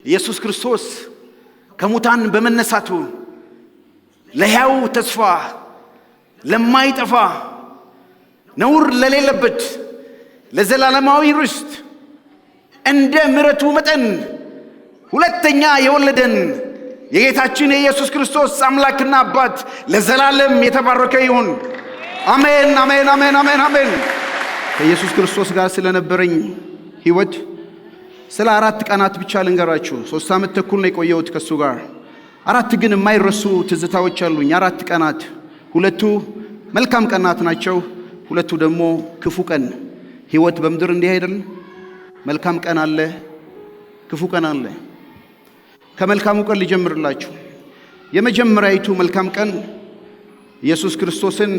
ኢየሱስ ክርስቶስ ከሙታን በመነሳቱ ለሕያው ተስፋ ለማይጠፋ ነውር ለሌለበት ለዘላለማዊ ርስት እንደ ምሕረቱ መጠን ሁለተኛ የወለደን የጌታችን የኢየሱስ ክርስቶስ አምላክና አባት ለዘላለም የተባረከ ይሁን። አሜን አሜን አሜን አሜን አሜን። ከኢየሱስ ክርስቶስ ጋር ስለነበረኝ ሕይወት ስለ 4 ቀናት ብቻ ልንገራችሁ። 3 ዓመት ተኩል ነው የቆየሁት ከሱ ጋር። 4 ግን የማይረሱ ትዝታዎች አሉኝ። 4 ቀናት፣ 2ቱ መልካም ቀናት ናቸው፣ 2ቱ ደግሞ ክፉ ቀን። ሕይወት በምድር እንዲህ አይደል? መልካም ቀን አለ፣ ክፉ ቀን አለ። ከመልካሙ ቀን ልጀምርላችሁ። የመጀመሪያይቱ መልካም ቀን ኢየሱስ ክርስቶስን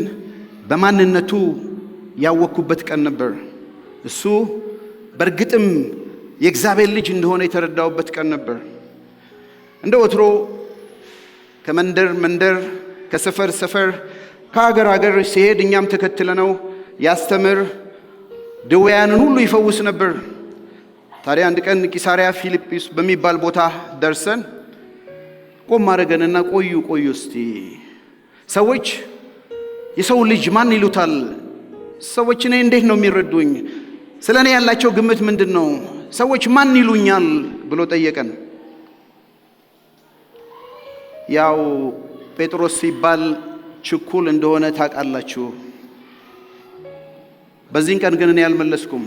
በማንነቱ ያወቅኩበት ቀን ነበር። እሱ በእርግጥም የእግዚአብሔር ልጅ እንደሆነ የተረዳውበት ቀን ነበር። እንደ ወትሮ ከመንደር መንደር፣ ከሰፈር ሰፈር፣ ከሀገር ሀገር ሲሄድ እኛም ተከትለነው ያስተምር፣ ደዌያንን ሁሉ ይፈውስ ነበር። ታዲያ አንድ ቀን ቂሳሪያ ፊልጵስ በሚባል ቦታ ደርሰን ቆም አደረገንና ቆዩ እስቲ ሰዎች የሰው ልጅ ማን ይሉታል? ሰዎች እኔ እንዴት ነው የሚረዱኝ? ስለ እኔ ያላቸው ግምት ምንድን ነው? ሰዎች ማን ይሉኛል ብሎ ጠየቀን። ያው ጴጥሮስ ሲባል ችኩል እንደሆነ ታውቃላችሁ። በዚህን ቀን ግን እኔ አልመለስኩም።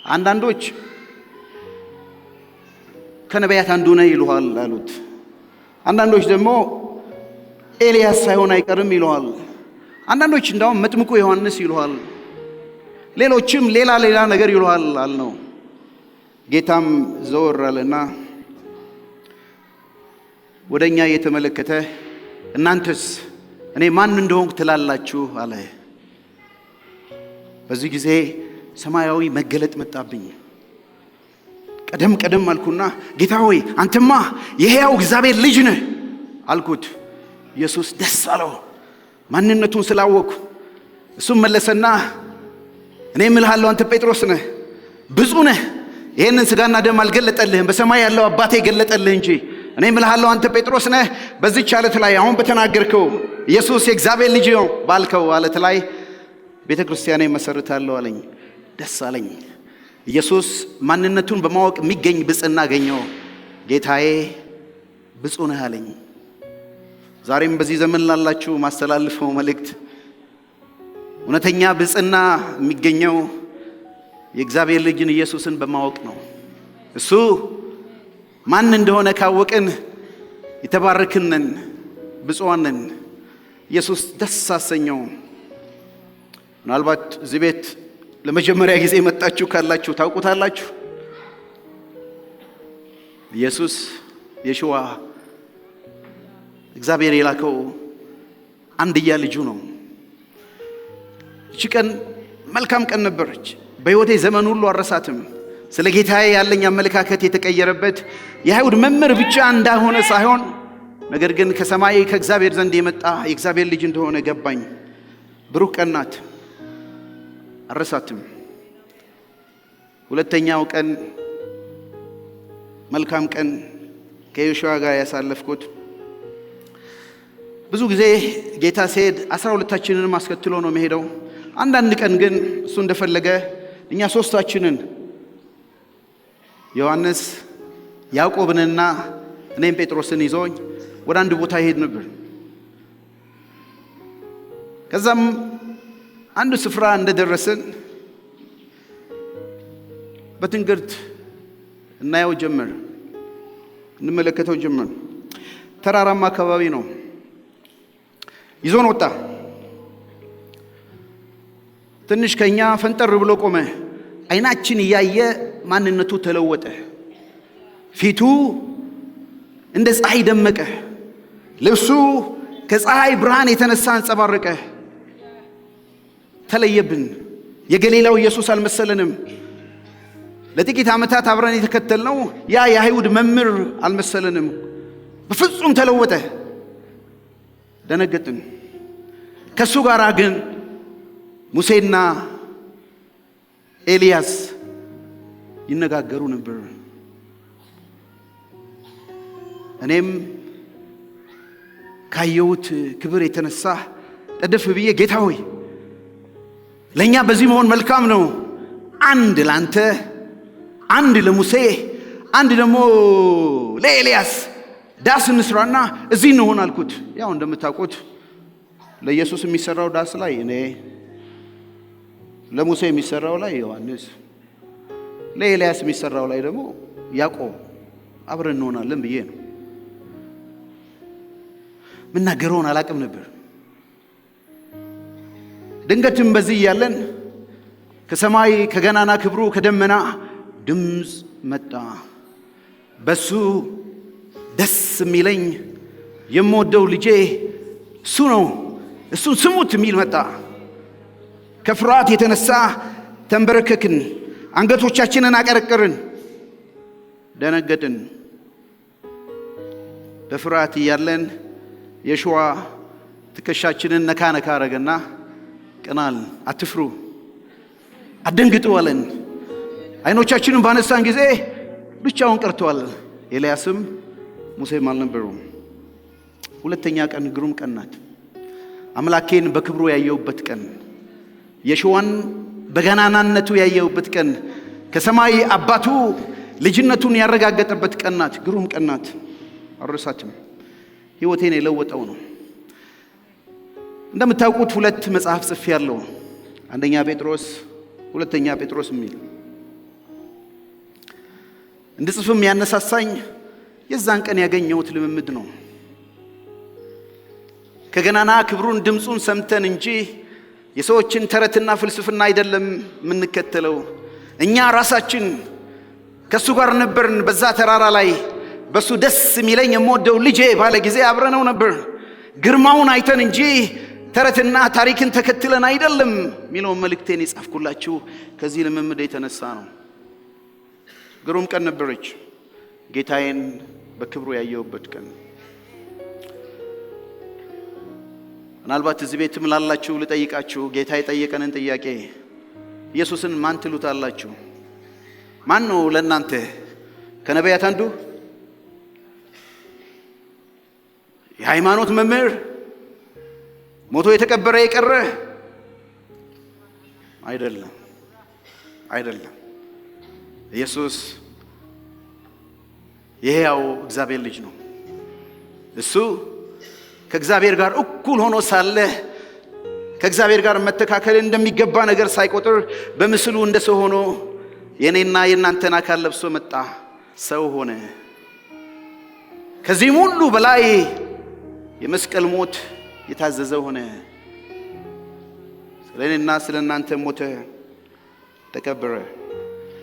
አንዳንዶች ከነቢያት አንዱ ነህ ይሉሃል አሉት። አንዳንዶች ደግሞ ኤልያስ ሳይሆን አይቀርም ይሉሃል። አንዳንዶች እንዳውም መጥምቁ ዮሐንስ ይሉሃል። ሌሎችም ሌላ ነገር ይሉሃል አልነው። ጌታም ዘወር አለና ወደኛ እየተመለከተ እናንተስ እኔ ማን እንደሆንኩ ትላላችሁ አለ። በዚህ ጊዜ ሰማያዊ መገለጥ መጣብኝ። ቀደም አልኩና ጌታ ሆይ አንተማ የሕያው እግዚአብሔር ልጅ ነህ አልኩት። ኢየሱስ ደስ አለው ማንነቱን ስላወቅኩ። እሱም መለሰና እኔ እምልሃለሁ አንተ ጴጥሮስ ነህ፣ ብፁዕ ነህ። ይህንን ሥጋና ደም አልገለጠልህም፣ በሰማይ ያለው አባቴ ገለጠልህ እንጂ። እኔ እምልሃለሁ አንተ ጴጥሮስ ነህ፣ በዚህች ዓለት ላይ አሁን በተናገርከው ኢየሱስ የእግዚአብሔር ልጅ ነው ባልከው ዓለት ላይ ቤተ ክርስቲያኔ መሰርታለሁ አለኝ። ደስ አለኝ። ኢየሱስ ማንነቱን በማወቅ የሚገኝ ብፅዕና አገኘው። ጌታዬ ብፁዕ ነህ አለኝ። ዛሬም በዚህ ዘመን ላላችሁ ማስተላልፈው መልእክት እውነተኛ ብፅዕና የሚገኘው የእግዚአብሔር ልጅን ኢየሱስን በማወቅ ነው። እሱ ማን እንደሆነ ካወቅን የተባረክን ነን፣ ብፁዓን ነን። ኢየሱስ ደስ አሰኘው። ምናልባት እዚህ ቤት ለመጀመሪያ ጊዜ መጣችሁ ካላችሁ ታውቁታላችሁ። ኢየሱስ የሽዋ እግዚአብሔር የላከው አንድያ ልጁ ነው። እቺ ቀን መልካም ቀን ነበረች። በሕይወቴ ዘመን ሁሉ አረሳትም። ስለ ጌታዬ ያለኝ አመለካከት የተቀየረበት የአይሁድ መምህር ብቻ እንዳሆነ ሳይሆን ነገር ግን ከሰማይ ከእግዚአብሔር ዘንድ የመጣ የእግዚአብሔር ልጅ እንደሆነ ገባኝ። ብሩክ ቀን ናት፣ አረሳትም። ሁለተኛው ቀን መልካም ቀን ከዮሹዋ ጋር ያሳለፍኩት ብዙ ጊዜ ጌታ ሲሄድ 12ታችንንም አስከትሎ ነው መሄደው። አንዳንድ ቀን ግን እሱ እንደፈለገ እኛ 3ታችንን ዮሐንስ ያዕቆብንና እኔም ጴጥሮስን ይዞኝ ወደ አንድ ቦታ ይሄድ ነበር። ከዛም አንዱ ስፍራ እንደደረስን በትንግርት እናየው ጀመር፣ እንመለከተው ጀመር። ተራራማ አካባቢ ነው። ይዞን ወጣ። ትንሽ ከኛ ፈንጠር ብሎ ቆመ። አይናችን እያየ ማንነቱ ተለወጠ። ፊቱ እንደ ፀሐይ ደመቀ። ልብሱ ከፀሐይ ብርሃን የተነሳ አንጸባረቀ። ተለየብን። የገሊላው ኢየሱስ አልመሰለንም። ለጥቂት ዓመታት አብረን የተከተልነው ያ የአይሁድ መምህር አልመሰለንም። በፍጹም ተለወጠ። ደነገጥን። ከሱ ጋር ግን ሙሴና ኤልያስ ይነጋገሩ ነበር። እኔም ካየሁት ክብር የተነሳ ጠደፍ ብዬ ጌታ ሆይ ለኛ በዚህ መሆን መልካም ነው፣ አንድ ላንተ፣ አንድ ለሙሴ፣ አንድ ደግሞ ለኤልያስ ዳስ እንስራና እዚህ እንሆን አልኩት። ያው እንደምታውቁት ለኢየሱስ የሚሰራው ዳስ ላይ እኔ፣ ለሙሴ የሚሰራው ላይ ዮሐንስ፣ ለኤልያስ የሚሰራው ላይ ደግሞ ያዕቆብ አብረን እንሆናለን ብዬ ነው። ምናገረውን አላቅም ነበር። ድንገትም በዚህ ያለን ከሰማይ ከገናና ክብሩ ከደመና ድምፅ መጣ። በሱ ደስ የሚለኝ የምወደው ልጄ እሱ ነው፣ እሱን ስሙት የሚል መጣ። ከፍርሃት የተነሳ ተንበረከክን፣ አንገቶቻችንን አቀረቀርን፣ ደነገጥን። በፍርሃት እያለን የሸዋ ትከሻችንን ነካ ነካ አረገና ቀናል። አትፍሩ፣ አትደንግጡ አለን። አይኖቻችንን ባነሳን ጊዜ ብቻውን ቀርቷል። ኤልያስም ሙሴም አልነበሩም። ሁለተኛ ቀን ግሩም ቀን ናት። አምላኬን በክብሩ ያየሁበት ቀን፣ የሸዋን በገናናነቱ ያየሁበት ቀን፣ ከሰማይ አባቱ ልጅነቱን ያረጋገጠበት ቀን ናት። ግሩም ቀን ናት። አልረሳትም። ሕይወቴን የለወጠው ነው። እንደምታውቁት ሁለት መጽሐፍ ጽፌያለሁ። አንደኛ ጴጥሮስ፣ ሁለተኛ ጴጥሮስ የሚል እንድጽፍም ያነሳሳኝ የዛን ቀን ያገኘሁት ልምምድ ነው። ከገናና ክብሩን ድምፁን ሰምተን እንጂ የሰዎችን ተረትና ፍልስፍና አይደለም የምንከተለው። እኛ ራሳችን ከሱ ጋር ነበርን። በዛ ተራራ ላይ በሱ ደስ የሚለኝ የምወደው ልጄ ባለ ጊዜ አብረነው ነበር። ግርማውን አይተን እንጂ ተረትና ታሪክን ተከትለን አይደለም የሚለውን መልእክቴን የጻፍኩላችሁ ከዚህ ልምምድ የተነሳ ነው። ግሩም ቀን ነበረች። ጌታዬን በክብሩ ያየሁበት ቀን። ምናልባት እዚህ ቤትም ላላችሁ ልጠይቃችሁ፣ ጌታ የጠየቀንን ጥያቄ ኢየሱስን ማን ትሉታላችሁ? ማን ነው ለእናንተ? ከነቢያት አንዱ? የሃይማኖት መምህር? ሞቶ የተቀበረ የቀረ? አይደለም፣ አይደለም። ኢየሱስ የሕያው እግዚአብሔር ልጅ ነው። እሱ ከእግዚአብሔር ጋር እኩል ሆኖ ሳለ ከእግዚአብሔር ጋር መተካከል እንደሚገባ ነገር ሳይቆጥር በምስሉ እንደ ሰው ሆኖ የኔና የእናንተን አካል ለብሶ መጣ፣ ሰው ሆነ። ከዚህም ሁሉ በላይ የመስቀል ሞት የታዘዘ ሆነ። ስለኔና ስለናንተ ሞተ፣ ተቀበረ።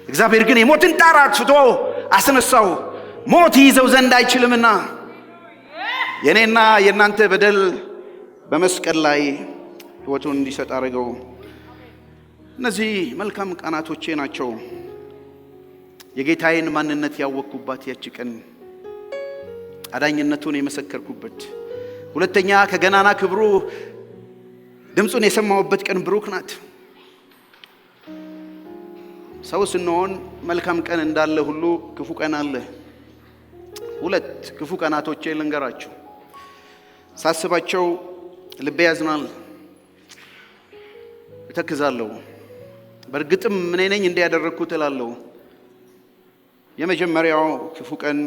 እግዚአብሔር ግን የሞትን ጣር አጥፍቶ አስነሳው፣ ሞት ይዘው ዘንድ አይችልምና። የኔና የእናንተ በደል በመስቀል ላይ ሕይወቱን እንዲሰጥ አደረገው። እነዚህ መልካም ቀናቶቼ ናቸው። የጌታዬን ማንነት ያወቅኩባት ያቺ ቀን፣ አዳኝነቱን የመሰከርኩበት። ሁለተኛ ከገናና ክብሩ ድምፁን የሰማሁበት ቀን ብሩክ ናት። ሰው ስንሆን መልካም ቀን እንዳለ ሁሉ ክፉ ቀን አለ። ሁለት ክፉ ቀናቶቼ ልንገራችሁ። ሳስባቸው ልቤ ያዝናል፣ እተክዛለሁ። በእርግጥም ምን ነኝ እንዲያደረግኩት እላለሁ። የመጀመሪያው ክፉ ቀን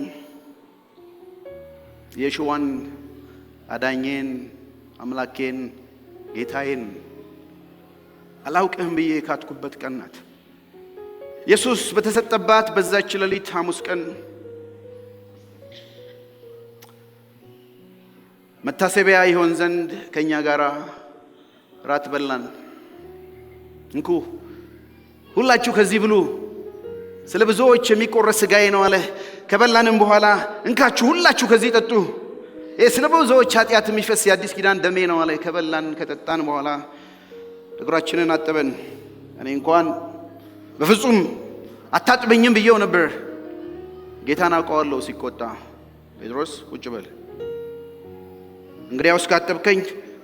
የሸዋን አዳኜን፣ አምላኬን፣ ጌታዬን አላውቅህም ብዬ ካትኩበት ቀን ናት። ኢየሱስ በተሰጠባት በዛች ሌሊት ሐሙስ ቀን መታሰቢያ ይሆን ዘንድ ከኛ ጋር ራት በላን። እንኩ ሁላችሁ ከዚህ ብሉ፣ ስለ ብዙዎች የሚቆረስ ሥጋዬ ነው አለ። ከበላንም በኋላ እንካችሁ ሁላችሁ ከዚህ ጠጡ፣ ስለ ብዙዎች ኃጢአት የሚፈስ የአዲስ ኪዳን ደሜ ነው አለ። ከበላን ከጠጣን በኋላ እግራችንን አጠበን። እኔ እንኳን በፍጹም አታጥበኝም ብዬው ነበር። ጌታን አውቀዋለሁ ሲቆጣ፣ ጴጥሮስ ቁጭ በል፣ እንግዲያውስ ካጠብከኝ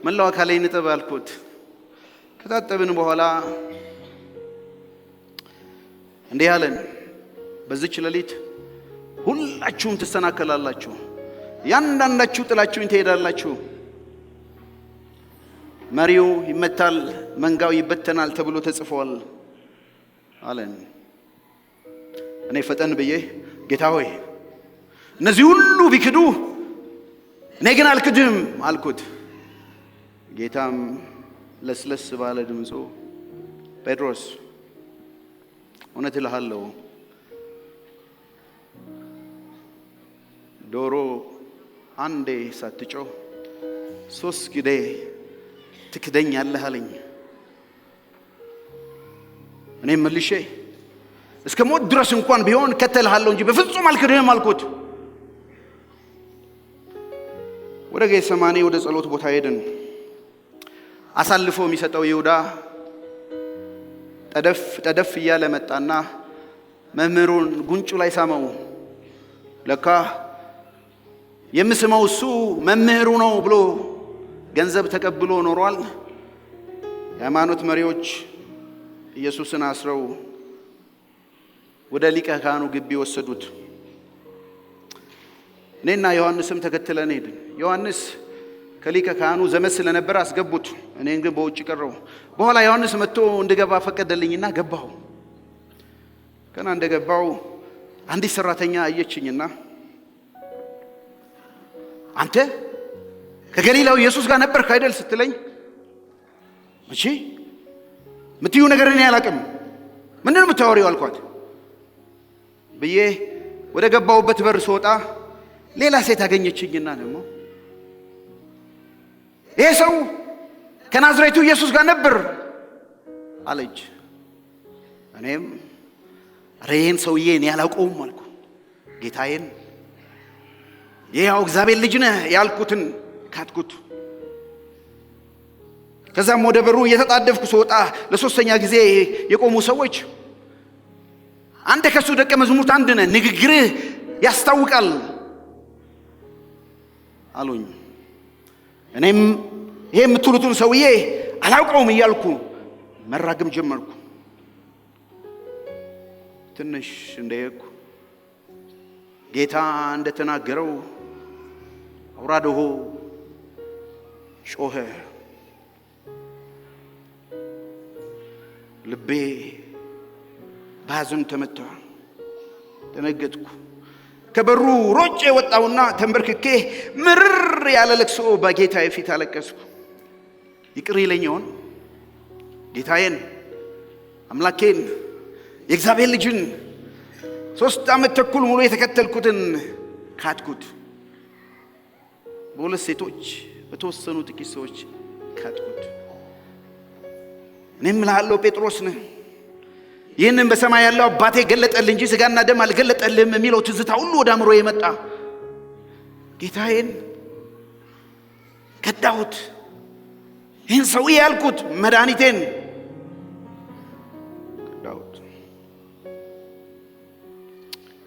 መላው አካሌን እጠብ አልኩት። ከታጠብን በኋላ እንዲህ አለን፣ በዚች ሌሊት ሁላችሁም ትሰናከላላችሁ። ያንዳንዳችሁ ጥላችሁኝ ትሄዳላችሁ። መሪው ይመታል፣ መንጋው ይበተናል ተብሎ ተጽፏል አለን። እኔ ፈጠን ብዬ ጌታ ሆይ እነዚህ ሁሉ ቢክዱ እኔ ግን አልክድም አልኩት። ጌታም ለስለስ ባለ ድምፁ ጴጥሮስ እውነት እልሃለሁ ዶሮ አንዴ ሳትጮህ 3 ጊዜ ትክደኛለህ አለኝ። እኔም መልሼ እስከ ሞት ድረስ እንኳን ቢሆን ከተልሃለሁ እንጂ በፍጹም አልክድህም አልኩት። ወደ ጌቴሴማኒ ወደ ጸሎት ቦታ ሄድን። አሳልፎ የሚሰጠው ይሁዳ ጠደፍ እያለ መጣና መምህሩን ጉንጩ ላይ ሳመው። ለካ የምስመው እሱ መምህሩ ነው ብሎ ገንዘብ ተቀብሎ ኖሯል። የሃይማኖት መሪዎች ኢየሱስን አስረው ወደ ሊቀ ካህኑ ግቢ ወሰዱት። እኔና ዮሐንስም ተከትለን ሄድን። ዮሐንስ ከሊቀ ካህኑ ዘመድ ስለነበር አስገቡት። እኔን ግን በውጭ ቀረው። በኋላ ዮሐንስ መጥቶ እንድገባ ፈቀደልኝና ገባሁ። ገና እንደገባው አንዲት ሰራተኛ አየችኝና አንተ ከገሊላው ኢየሱስ ጋር ነበርክ አይደል ስትለኝ፣ እሺ ምትዩ ነገር እኔ አላቅም፣ ምንድነው የምታወሪው አልኳት ብዬ ወደ ገባውበት በር ስወጣ ሌላ ሴት አገኘችኝና ደግሞ ይሄ ሰው ከናዝሬቱ ኢየሱስ ጋር ነበር አለች። እኔም ይሄን ሰውዬ እኔ አላውቀውም አልኩ። ጌታዬን ይሄው እግዚአብሔር ልጅ ነህ ያልኩትን ካድኩት። ከዛም ወደ በሩ እየተጣደፍኩ ስወጣ ለሶስተኛ ጊዜ የቆሙ ሰዎች አንተ ከሱ ደቀ መዝሙርት አንድ ነህ፣ ንግግርህ ያስታውቃል አሉኝ። እኔም ይሄ የምትሉትን ሰውዬ አላውቀውም እያልኩ መራገም ጀመርኩ። ትንሽ እንደሄድኩ ጌታ እንደተናገረው አውራ ዶሮ ጮኸ። ልቤ በሐዘን ተመታ። ደነገጥኩ። ከበሩ ሮጬ ወጣውና ተንበርክኬ ምርር ያለ ለቅሶ በጌታዬ ፊት አለቀስኩ። ይቅር ይለኝ ይሆን? ጌታዬን፣ አምላኬን፣ የእግዚአብሔር ልጅን 3 ዓመት ተኩል ሙሉ የተከተልኩትን ካድኩት። በሁለት ሴቶች በተወሰኑ ጥቂት ሰዎች ካድኩት። እኔም እልሃለሁ ጴጥሮስ ነህ፣ ይህንን በሰማይ ያለው አባቴ ገለጠልህ እንጂ ስጋና ደም አልገለጠልህም የሚለው ትዝታ ሁሉ ወደ አእምሮ የመጣ ጌታዬን ከዳሁት። ይህን ሰውዬ ያልኩት መድኃኒቴን ከዳሁት።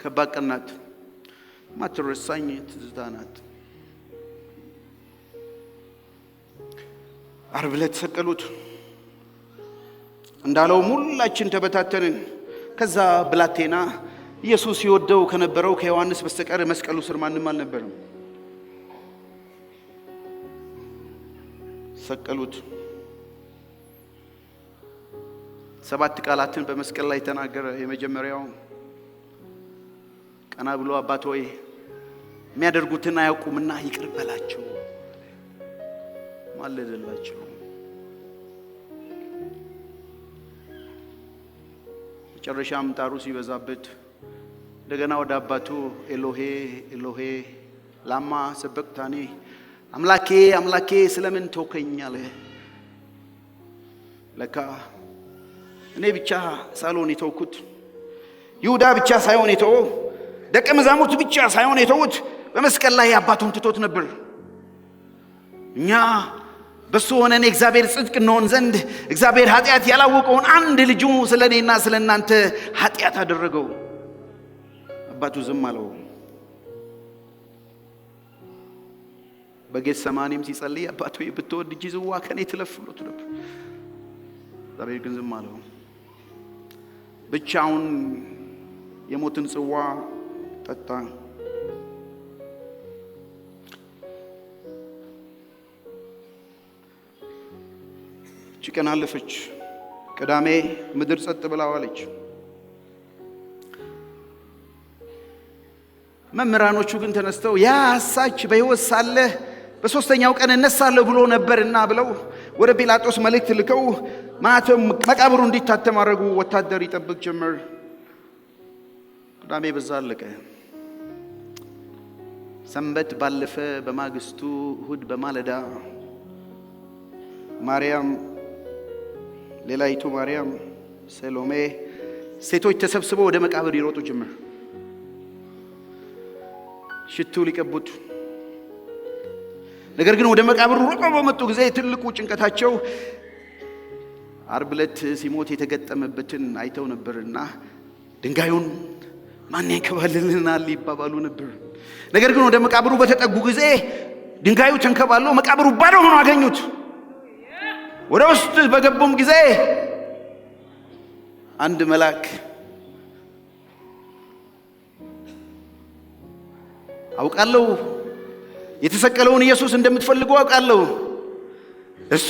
ከባድ ቀን ናት፣ ማትረሳኝ ትዝታ ናት። ዓርብ ዕለት ሰቀሉት። እንዳለው ሁላችን ተበታተንን። ከዛ ብላቴና ኢየሱስ ይወደው ከነበረው ከዮሐንስ በስተቀር መስቀሉ ስር ማንም አልነበረም። ሰቀሉት። 7 ቃላትን በመስቀል ላይ ተናገረ። የመጀመሪያው ቀና ብሎ አባት ሆይ የሚያደርጉትን አያውቁምና ይቅር በላቸው ማለደላቸው። መጨረሻም ጣሩ ሲበዛበት እንደገና ወደ አባቱ ኤሎሄ ኤሎሄ ላማ ሰበቅታኒ፣ አምላኬ አምላኬ ስለምን ተውከኝ አለ። ለካ እኔ ብቻ ሳልሆን የተውኩት፣ ይሁዳ ብቻ ሳይሆን የተወው፣ ደቀ መዛሙርት ብቻ ሳይሆን የተውት፣ በመስቀል ላይ አባቱን ትቶት ነበር። እኛ በሱ ሆነን እግዚአብሔር ጽድቅ እንሆን ዘንድ እግዚአብሔር ኃጢአት ያላወቀውን አንድ ልጁ ስለኔና ስለናንተ ኃጢአት አደረገው። አባቱ ዝም አለው። በጌቴሴማኒም ሲጸልይ አባቱ ብትወድ እጅ ጽዋ ከኔ ትለፍ ብሎት ነበር። እግዚአብሔር ግን ዝም አለው። ብቻውን የሞትን ጽዋ ጠጣ። ቀን አለፈች። ቅዳሜ ምድር ጸጥ ብላ ዋለች። መምህራኖቹ ግን ተነስተው ያ አሳች በሕይወት ሳለ በሶስተኛው ቀን እነሳለሁ ብሎ ነበርና ብለው ወደ ጲላጦስ መልእክት ልከው ማተም መቃብሩ እንዲታተም አደረጉ። ወታደር ይጠብቅ ጀመር። ቅዳሜ በዛ አለቀ። ሰንበት ባለፈ በማግስቱ እሁድ በማለዳ ማርያም፣ ሌላይቱ ማርያም፣ ሰሎሜ ሴቶች ተሰብስበው ወደ መቃብር ይሮጡ ጀመር። ሽቱ ሊቀቡት። ነገር ግን ወደ መቃብሩ ሮጠው በመጡ ጊዜ ትልቁ ጭንቀታቸው ዓርብ ዕለት ሲሞት የተገጠመበትን አይተው ነበርና ድንጋዩን ማን ያንከባልልናል ይባባሉ ነበር። ነገር ግን ወደ መቃብሩ በተጠጉ ጊዜ ድንጋዩ ተንከባሎ መቃብሩ ባዶ ሆኖ አገኙት። ወደ ውስጥ በገቡም ጊዜ አንድ መልአክ አውቃለሁ የተሰቀለውን ኢየሱስ እንደምትፈልጉ አውቃለሁ፣ እሱ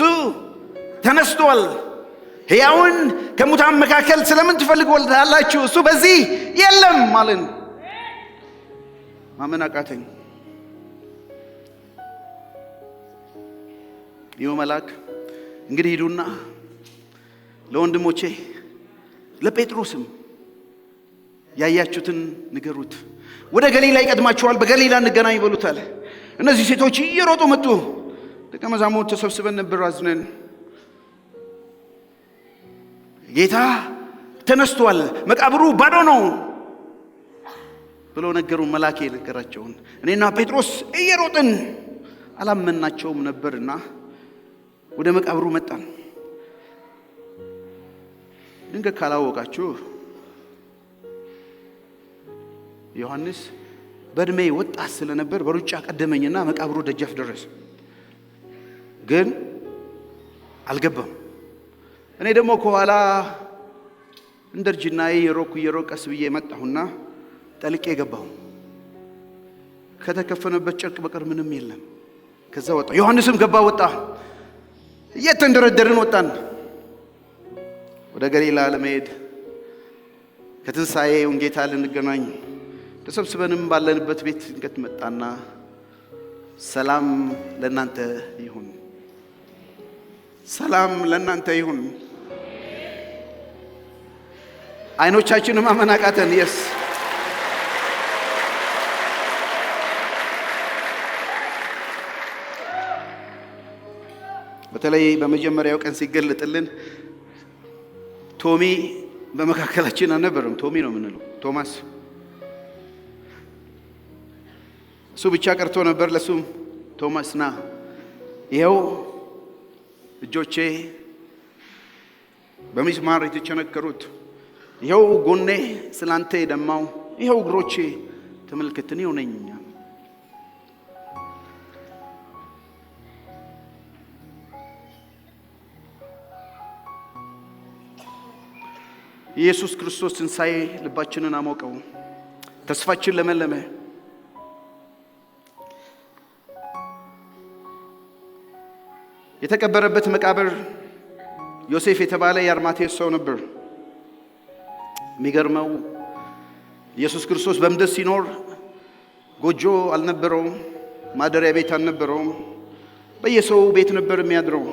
ተነስቷል፣ ሕያውን ከሙታን መካከል ስለምን ትፈልጉታላችሁ? እሱ በዚህ የለም ማለት ነው። ማመን አቃተኝ። ይኸው መልአክ እንግዲህ ሂዱና ለወንድሞቼ ለጴጥሮስም ያያችሁትን ንገሩት፣ ወደ ገሊላ ይቀድማችኋል፣ በገሊላ እንገናኝ ይበሉታል። እነዚህ ሴቶች እየሮጡ መጡ። ደቀ መዛሙርት ተሰብስበን ነበር አዝነን። ጌታ ተነስቷል፣ መቃብሩ ባዶ ነው ብሎ ነገሩን። መልአክ የነገራቸውን እኔና ጴጥሮስ እየሮጥን አላመናቸውም ነበርና ወደ መቃብሩ መጣን። ድንገት ካላወቃችሁ ዮሐንስ በእድሜ ወጣት ስለነበር በሩጫ ቀደመኝና መቃብሩ ደጃፍ ደረሰ። ግን አልገባም። እኔ ደግሞ ከኋላ እንደርጅናዬ የሮቅ ቀስ ብዬ መጣሁና ጠልቄ ገባሁ። ከተከፈነበት ጨርቅ በቀር ምንም የለም። ከዛ ወጣ። ዮሐንስም ገባ፣ ወጣ። እየተንደረደርን ወጣን ወደ ገሊላ ለመሄድ ከትንሣኤውን ጌታ ልንገናኝ። ተሰብስበንም ባለንበት ቤት ድንገት መጣና ሰላም ለእናንተ ይሁን፣ ሰላም ለእናንተ ይሁን። አይኖቻችንን ማመን አቃተን። የስ በተለይ በመጀመሪያው ቀን ሲገለጥልን ቶሚ በመካከላችን አልነበረም። ቶሚ ነው የምንለው፣ ቶማስ እሱ ብቻ ቀርቶ ነበር። ለሱም ቶማስ ና፣ ይኸው እጆቼ በሚስማር የተቸነከሩት፣ ይኸው ጎኔ ስላንተ የደማው፣ ይኸው እግሮቼ ተመልከት፣ እኔው ነኝ። ኢየሱስ ክርስቶስ ትንሣኤ ልባችንን አሞቀው፣ ተስፋችን ለመለመ። የተቀበረበት መቃብር ዮሴፍ የተባለ የአርማቴስ ሰው ነበር። የሚገርመው ኢየሱስ ክርስቶስ በምድር ሲኖር ጎጆ አልነበረውም፣ ማደሪያ ቤት አልነበረውም። በየሰው ቤት ነበር የሚያድረው።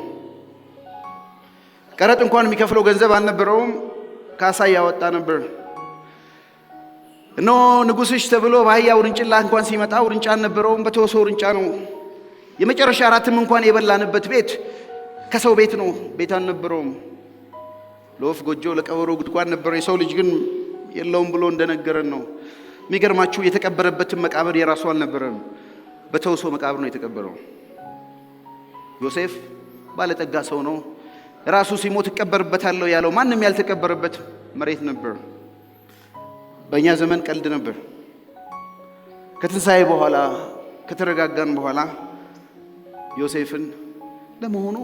ቀረጥ እንኳን የሚከፍለው ገንዘብ አልነበረውም። ካሳ ያወጣ ነበር። እነሆ ንጉሥሽ ተብሎ በአህያ ውርንጭላ እንኳን ሲመጣ ውርንጫ አልነበረውም፣ በተወሰው ውርንጫ ነው። የመጨረሻ እራትም እንኳን የበላንበት ቤት ከሰው ቤት ነው፣ ቤት አልነበረውም። ለወፍ ጎጆ ለቀበሮ ጉድጓድ ነበር፣ የሰው ልጅ ግን የለውም ብሎ እንደነገረን ነው። የሚገርማችሁ የተቀበረበትን መቃብር የራሱ አልነበረም፣ በተወሰው መቃብር ነው የተቀበረው። ዮሴፍ ባለጠጋ ሰው ነው። ራሱ ሲሞት እቀበርበታለሁ ያለው ማንም ያልተቀበረበት መሬት ነበር። በእኛ ዘመን ቀልድ ነበር። ከትንሣኤ በኋላ ከተረጋጋን በኋላ ዮሴፍን ለመሆኑ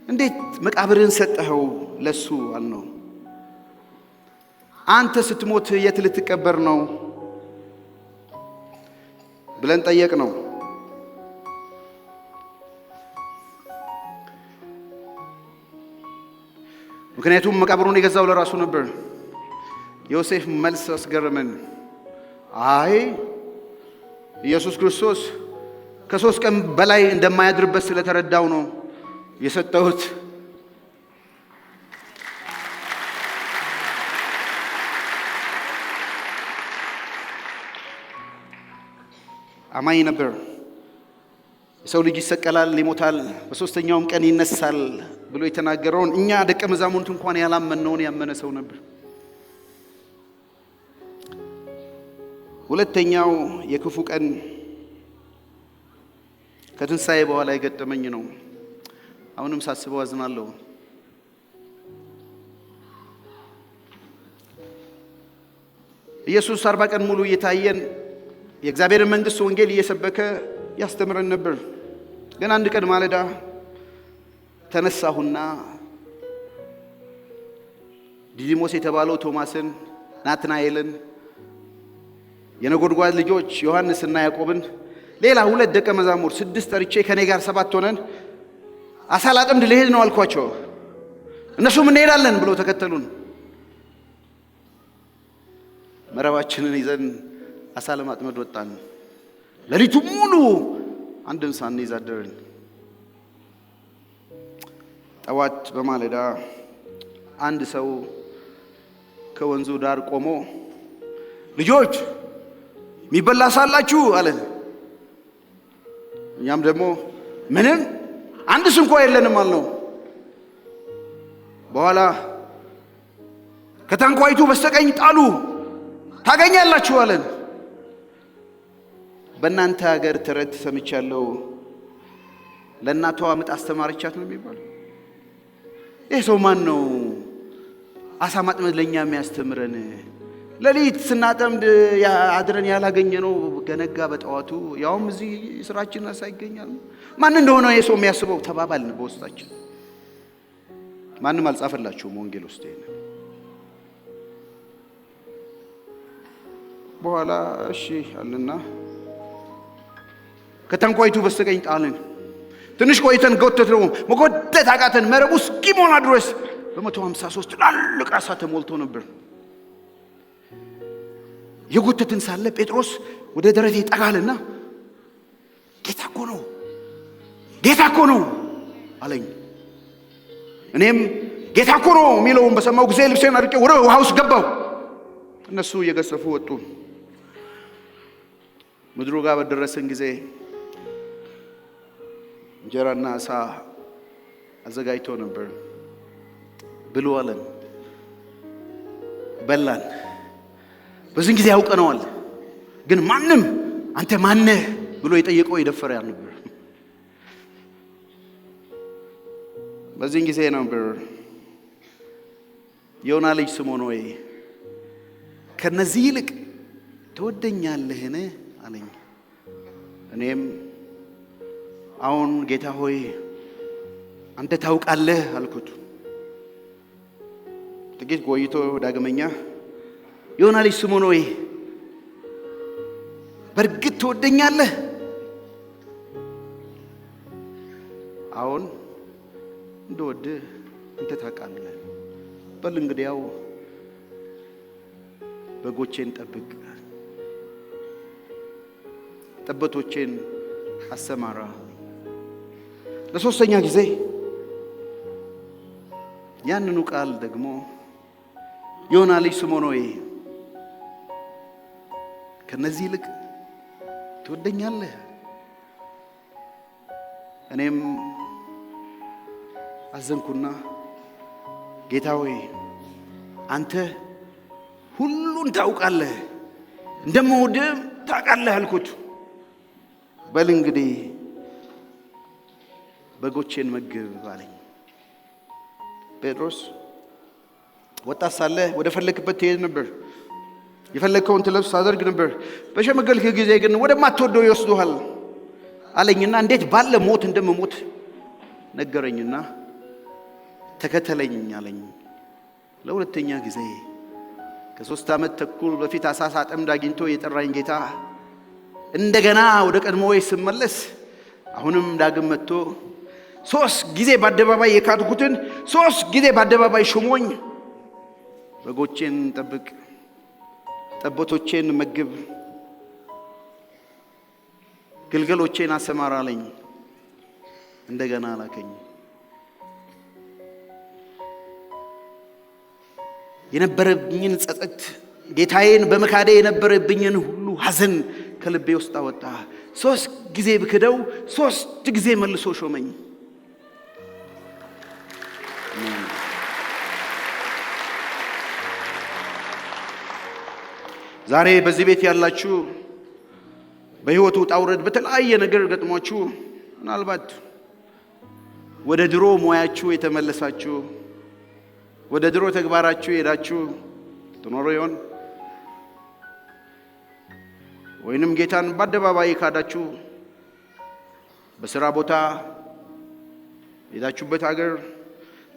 እንዴት መቃብርን ሰጠኸው ለሱ አልነው። አንተ ስትሞት የት ልትቀበር ነው ብለን ጠየቅ ነው። ምክንያቱም መቃብሩን የገዛው ለራሱ ነበር። ዮሴፍ መልስ አስገረመን። አይ ኢየሱስ ክርስቶስ ከ3 ቀን በላይ እንደማያድርበት ስለተረዳው ነው የሰጠሁት። አማኝ ነበር። የሰው ልጅ ይሰቀላል፣ ይሞታል፣ በ3ኛውም ቀን ይነሳል ብሎ የተናገረውን እኛ ደቀ መዛሙርት እንኳን ያላመነውን ያመነ ሰው ነበር። ሁለተኛው የክፉ ቀን ከትንሣኤ በኋላ የገጠመኝ ነው። አሁንም ሳስበው አዝናለሁ። ኢየሱስ 40 ቀን ሙሉ እየታየን የእግዚአብሔርን መንግሥት ወንጌል እየሰበከ ያስተምረን ነበር። ግን አንድ ቀን ማለዳ ተነሳሁና ዲዲሞስ የተባለው ቶማስን፣ ናትናኤልን፣ የነጎድጓድ ልጆች ዮሐንስና ያዕቆብን፣ ሌላ 2 ደቀ መዛሙርት 6 ጠርቼ ከኔ ጋር 7 ሆነን አሳ ላጠምድ ልሄድ ነው አልኳቸው። እነሱም እንሄዳለን ብለው ተከተሉን። መረባችንን ይዘን አሳ ለማጥመድ ወጣን። ሌሊቱ ሙሉ አንድም ሳንይዝ አደርን። ጠዋት በማለዳ አንድ ሰው ከወንዙ ዳር ቆሞ ልጆች የሚበላ ሳላችሁ አለን። እኛም ደግሞ ምንም አንድስ እንኳን የለንም አልነው። በኋላ ከታንኳይቱ በስተቀኝ ጣሉ ታገኛላችሁ አለን። በእናንተ ሀገር ተረት ሰምቻለሁ፣ ለእናቷ ምጥ አስተማረቻት ነው የሚባለው። ይህ ሰው ማን ነው አሳ ማጥመድ ለእኛ የሚያስተምረን? ሌሊት ስናጠምድ አድረን ያላገኘ ነው ገነጋ በጠዋቱ፣ ያውም እዚህ ስራችን ሳይገኛል። ማን እንደሆነ ይህ ሰው የሚያስበው ተባባልን በውስጣችን። ማንም አልጻፈላችሁም ወንጌል ውስጥ ይሄን። በኋላ እሺ አለና ከታንኳይቱ በስተቀኝ ጣልን። ትንሽ ቆይተን ጎተትነው፣ መጎተት አቃተን። መረቡ እስኪሞላ ድረስ በ153 ትላልቅ ዓሣ ተሞልቶ ነበር። የጎተትን ሳለ ጴጥሮስ ወደ ደረቴ ጠጋልና ጌታ እኮ ነው አለኝ። እኔም ጌታ እኮ ነው የሚለውን በሰማው ጊዜ ልብሴን አድርቄ ወደ ውሃ ውስጥ ገባሁ። እነሱ እየገሰፉ ወጡ። ምድሩ ጋር በደረስን ጊዜ እንጀራና ዓሣ አዘጋጅቶ ነበር። ብሉ አለን። በላን። በዚህን ጊዜ ያውቀነዋል። ግን ማንም አንተ ማነህ ብሎ የጠየቀው የደፈረ ነበር። በዚህን ጊዜ ነበር ዮና ልጅ ስምዖን ሆይ ከነዚህ ይልቅ ትወደኛለህን አለኝ። እኔም አሁን ጌታ ሆይ አንተ ታውቃለህ አልኩት። ጥቂት ቆይቶ ዳግመኛ ዮና ልጅ ስምዖን ሆይ በእርግጥ ትወደኛለህ? አሁን እንደወድህ አንተ ታውቃለህ። በል እንግዲያው በጎቼን ጠብቅ፣ ጠቦቶቼን አሰማራ። ለሶስተኛ ጊዜ ያንኑ ቃል ደግሞ ዮና ልጅ ስምዖን ሆይ ከነዚህ ይልቅ ትወደኛለህ? እኔም አዘንኩና ጌታ ሆይ አንተ ሁሉን ታውቃለህ፣ እንደምወድህ ታውቃለህ አልኩት። በል እንግዲህ በጎቼን መግብ አለኝ። ጴጥሮስ ወጣት ሳለ ወደ ፈለክበት ትሄድ ነበር፣ የፈለከውን ትለብስ ታደርግ ነበር። በሸመገልክ ጊዜ ግን ወደማትወደው ይወስዱሃል አለኝና እንዴት ባለ ሞት እንደምሞት ነገረኝና ተከተለኝ አለኝ። ለሁለተኛ ጊዜ ከ3 ዓመት ተኩል በፊት ዓሣ ሳጠምድ አግኝቶ የጠራኝ ጌታ እንደገና ወደ ቀድሞዬ ስመለስ አሁንም ዳግም መጥቶ ሶስት ጊዜ በአደባባይ የካድኩትን ሶስት ጊዜ በአደባባይ ሾሞኝ በጎቼን ጠብቅ፣ ጠቦቶቼን መግብ፣ ግልገሎቼን አሰማራ አለኝ። እንደገና ላከኝ። የነበረብኝን ጸጸት፣ ጌታዬን በመካዴ የነበረብኝን ሁሉ ሐዘን ከልቤ ውስጥ አወጣ። ሶስት ጊዜ ብክደው ሶስት ጊዜ መልሶ ሾመኝ። ዛሬ በዚህ ቤት ያላችሁ በሕይወቱ ውጣ ውረድ በተለያየ ነገር ገጥሟችሁ ምናልባት ወደ ድሮ ሙያችሁ የተመለሳችሁ፣ ወደ ድሮ ተግባራችሁ ሄዳችሁ ትኖሩ ይሆን? ወይንም ጌታን በአደባባይ ካዳችሁ፣ በሥራ ቦታ ሄዳችሁበት ሀገር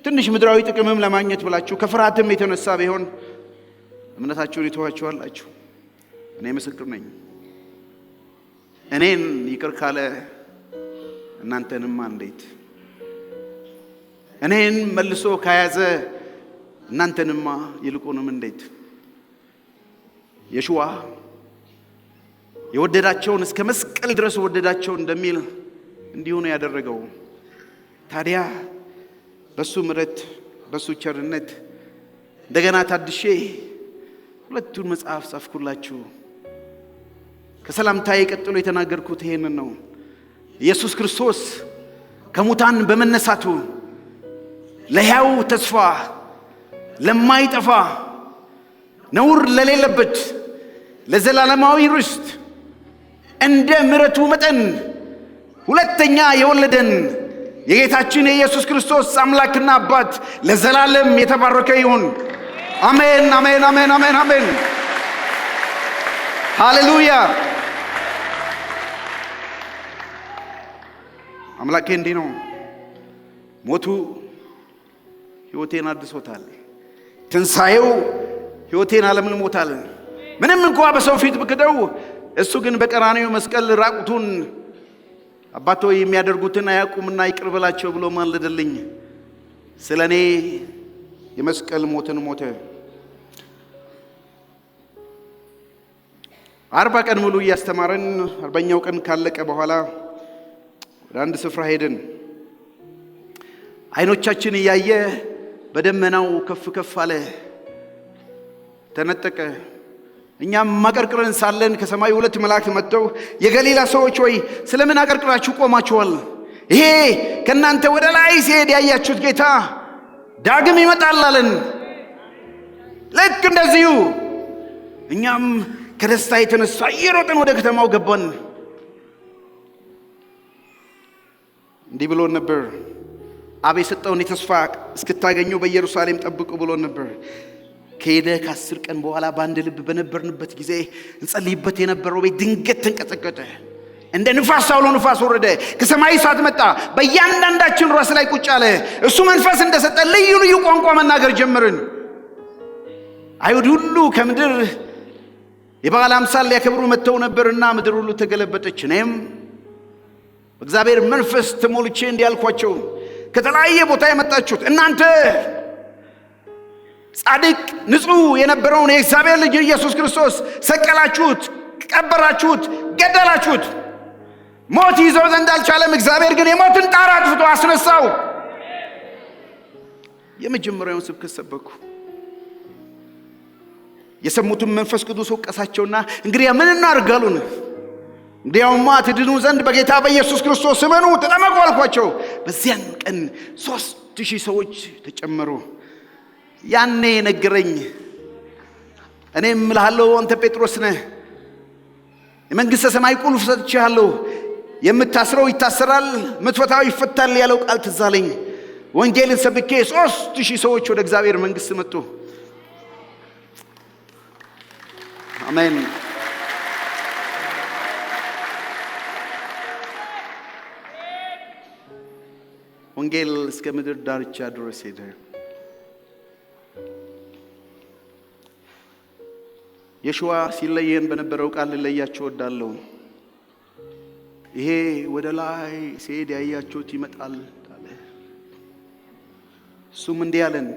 ትንሽ ምድራዊ ጥቅምም ለማግኘት ብላችሁ ከፍርሃትም የተነሳ ቢሆን እምነታችሁን ይተዋችኋላችሁ። እኔ ምስክር ነኝ። እኔን ይቅር ካለ እናንተንማ እንዴት! እኔን መልሶ ከያዘ እናንተንማ ይልቁንም እንዴት! የሽዋ የወደዳቸውን እስከ መስቀል ድረስ ወደዳቸው እንደሚል እንዲሁ ነው ያደረገው። ታዲያ በሱ ምሕረት በሱ ቸርነት እንደገና ታድሼ ሁለቱን መጽሐፍ ጻፍኩላችሁ። ከሰላምታዬ ቀጥሎ የተናገርኩት ይሄንን ነው። ኢየሱስ ክርስቶስ ከሙታን በመነሳቱ ለሕያው ተስፋ ለማይጠፋ ነውር ለሌለበት ለዘላለማዊ ርስት እንደ ምሕረቱ መጠን ሁለተኛ የወለደን የጌታችን የኢየሱስ ክርስቶስ አምላክና አባት ለዘላለም የተባረከ ይሁን። አሜን፣ አሜን፣ አሜን፣ አሜን፣ አሜን። ሃሌሉያ። አምላኬ እንዲህ ነው። ሞቱ ሕይወቴን አድሶታል። ትንሣኤው ሕይወቴን አለምልሞታል። ምንም እንኳ በሰው ፊት ብክደው፣ እሱ ግን በቀራንዮ መስቀል ራቁቱን አባቶ የሚያደርጉትን አያውቁምና ይቅር በላቸው ብሎ ማለደልኝ። ስለ እኔ የመስቀል ሞትን ሞተ። 40 ቀን ሙሉ እያስተማረን 40ኛው ቀን ካለቀ በኋላ ወደ አንድ ስፍራ ሄድን። አይኖቻችን እያየ በደመናው ከፍ ከፍ አለ፣ ተነጠቀ። እኛም ማቀርቅረን ሳለን ከሰማይ 2 መላእክት መጥተው የገሊላ ሰዎች ሆይ ስለምን አቀርቅራችሁ ቆማችኋል? ይሄ ከእናንተ ወደ ላይ ሲሄድ ያያችሁት ጌታ ዳግም ይመጣል አለን። ልክ እንደዚሁ እኛም ከደስታ የተነሳ እየሮጥን ወደ ከተማው ገባን። እንዲህ ብሎን ነበር፣ አብ የሰጠውን የተስፋ እስክታገኙ በኢየሩሳሌም ጠብቁ ብሎን ነበር። ከሄደ ከ10 ቀን በኋላ በአንድ ልብ በነበርንበት ጊዜ እንጸልይበት የነበረው ቤት ድንገት ተንቀጠቀጠ። እንደ ንፋስ አውሎ ንፋስ ወረደ። ከሰማይ እሳት መጣ፣ በእያንዳንዳችን ራስ ላይ ቁጭ አለ። እሱ መንፈስ እንደሰጠ ልዩ ልዩ ቋንቋ መናገር ጀመርን። አይሁድ ሁሉ ከምድር የበዓል አምሳል ሊያከብሩ መጥተው ነበርና ምድር ሁሉ ተገለበጠች። እኔም በእግዚአብሔር መንፈስ ተሞልቼ እንዲያልኳቸው ከተለያየ ቦታ የመጣችሁት እናንተ ጻድቅ ንጹሕ የነበረውን የእግዚአብሔር ልጅ ኢየሱስ ክርስቶስ ሰቀላችሁት፣ ቀበራችሁት፣ ገደላችሁት። ሞት ይዘው ዘንድ አልቻለም። እግዚአብሔር ግን የሞትን ጣር አጥፍቶ አስነሳው። የመጀመሪያውን ስብከት ሰበኩ። የሰሙትን መንፈስ ቅዱስ ወቀሳቸውና እንግዲህ ምን እናድርግ አሉን። እንዲያውማ ትድኑ ዘንድ በጌታ በኢየሱስ ክርስቶስ እመኑ፣ ተጠመቁ አልኳቸው። በዚያን ቀን 3000 ሰዎች ተጨመሩ። ያኔ ነገረኝ፣ እኔም እልሃለሁ አንተ ጴጥሮስ ነህ፣ የመንግሥተ ሰማይ ቁልፍ ሰጥቼሃለሁ፣ የምታስረው ይታሰራል፣ የምትፈታው ይፈታል ያለው ቃል ትዝ አለኝ። ወንጌልን ሰብኬ 3000 ሰዎች ወደ እግዚአብሔር መንግሥት መጡ። አሜን። ወንጌል እስከ ምድር ዳርቻ ድረስ ሄደ። የሽዋ ሲለየን በነበረው ቃል ልለያችሁ እወዳለሁ። ይሄ ወደ ላይ ሲሄድ ያያችሁት ይመጣል አለ። እሱም እንዲህ አለን፣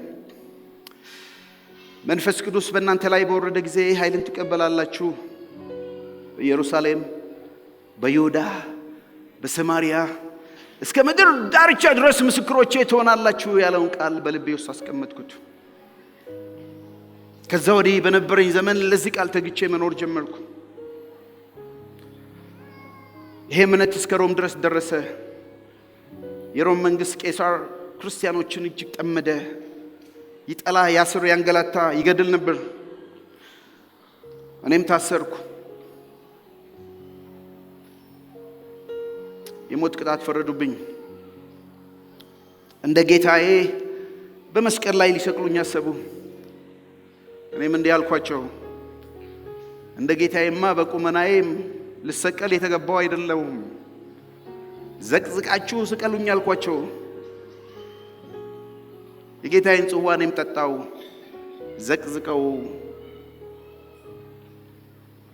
መንፈስ ቅዱስ በእናንተ ላይ በወረደ ጊዜ ኃይልን ትቀበላላችሁ፣ በኢየሩሳሌም፣ በይሁዳ፣ በሰማርያ እስከ ምድር ዳርቻ ድረስ ምስክሮቼ ትሆናላችሁ ያለውን ቃል በልቤ ውስጥ አስቀመጥኩት። ከዛ ወዲህ በነበረኝ ዘመን ለዚህ ቃል ተግቼ መኖር ጀመርኩ። ይሄ እምነት እስከ ሮም ድረስ ደረሰ። የሮም መንግስት ቄሳር ክርስቲያኖችን እጅግ ጠመደ። ይጠላ፣ ያስር፣ ያንገላታ፣ ይገድል ነበር። እኔም ታሰርኩ። የሞት ቅጣት ፈረዱብኝ። እንደ ጌታዬ በመስቀል ላይ ሊሰቅሉኝ አሰቡ። እኔም እንዲህ አልኳቸው፣ እንደ ጌታዬማ በቁመናዬም ልሰቀል የተገባው አይደለሁም፣ ዘቅዝቃችሁ ስቀሉኝ አልኳቸው። የጌታዬን ጽዋ እኔም ጠጣው። ዘቅዝቀው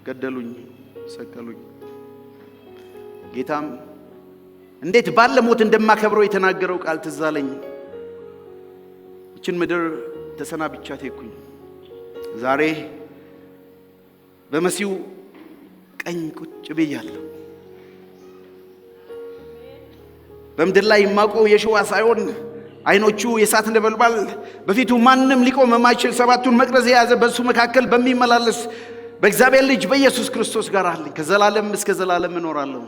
ገደሉኝ፣ ሰቀሉኝ። ጌታም እንዴት ባለ ሞት እንደማከብረው የተናገረው ቃል ትዝ አለኝ። ይችን ምድር ተሰናብቻት ሄድኩኝ። ዛሬ በመሲሁ ቀኝ ቁጭ ብያለሁ። በምድር ላይ የማውቀው የሸዋ ሳይሆን አይኖቹ የእሳት ነበልባል፣ በፊቱ ማንም ሊቆም የማይችል ሰባቱን መቅረዝ የያዘ በእሱ መካከል በሚመላለስ በእግዚአብሔር ልጅ በኢየሱስ ክርስቶስ ጋር አለኝ። ከዘላለም እስከ ዘላለም እኖራለሁ።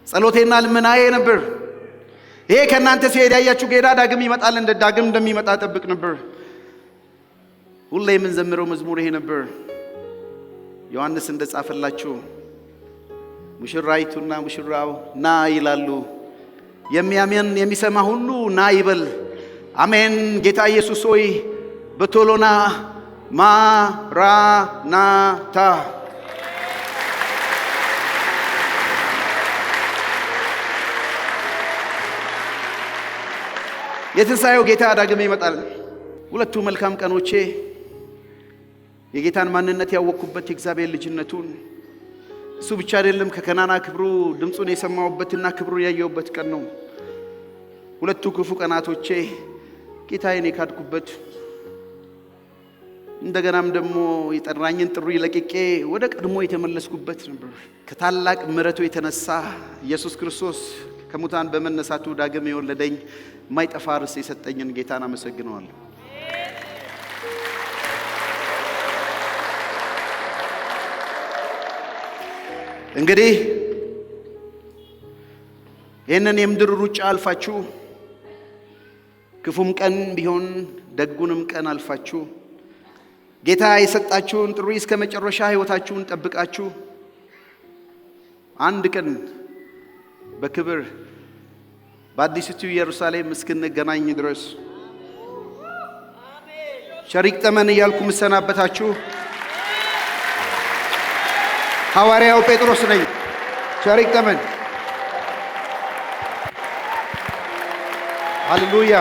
ጸሎቴና ልመናዬ ነበር። ይሄ ከእናንተ ሲሄድ ያያችሁ ጌታ ዳግም ይመጣል፣ እንደ ዳግም እንደሚመጣ ጠብቅ ነበር። ሁሌ የምንዘምረው መዝሙር ይሄ ነበር። ዮሐንስ እንደጻፈላችሁ ሙሽራይቱና ሙሽራው ና ይላሉ። የሚያምን የሚሰማ ሁሉ ና ይበል። አሜን። ጌታ ኢየሱስ ሆይ በቶሎና ማራናታ። የትንሣኤው ጌታ ዳግም ይመጣል። ሁለቱ መልካም ቀኖቼ የጌታን ማንነት ያወቅኩበት፣ የእግዚአብሔር ልጅነቱን፣ እሱ ብቻ አይደለም ከከናና ክብሩ ድምፁን የሰማሁበትና ክብሩን ያየሁበት ቀን ነው። ሁለቱ ክፉ ቀናቶቼ ጌታዬን የካድኩበት፣ እንደገናም ደግሞ የጠራኝን ጥሪ ለቅቄ ወደ ቀድሞ የተመለስኩበት ነበር። ከታላቅ ምሕረቱ የተነሳ ኢየሱስ ክርስቶስ ከሙታን በመነሳቱ ዳግም የወለደኝ የማይጠፋ ርስት የሰጠኝን ጌታን አመሰግነዋለሁ። እንግዲህ ይህንን የምድር ሩጫ አልፋችሁ ክፉም ቀን ቢሆን ደጉንም ቀን አልፋችሁ ጌታ የሰጣችሁን ጥሪ እስከ መጨረሻ ሕይወታችሁን ጠብቃችሁ አንድ ቀን በክብር በአዲስቱ ኢየሩሳሌም እስክንገናኝ ድረስ ሸሪክ ጠመን እያልኩ ምሰናበታችሁ ሐዋርያው ጴጥሮስ ነኝ። ሸሪክ ጠመን። ሃሌሉያ።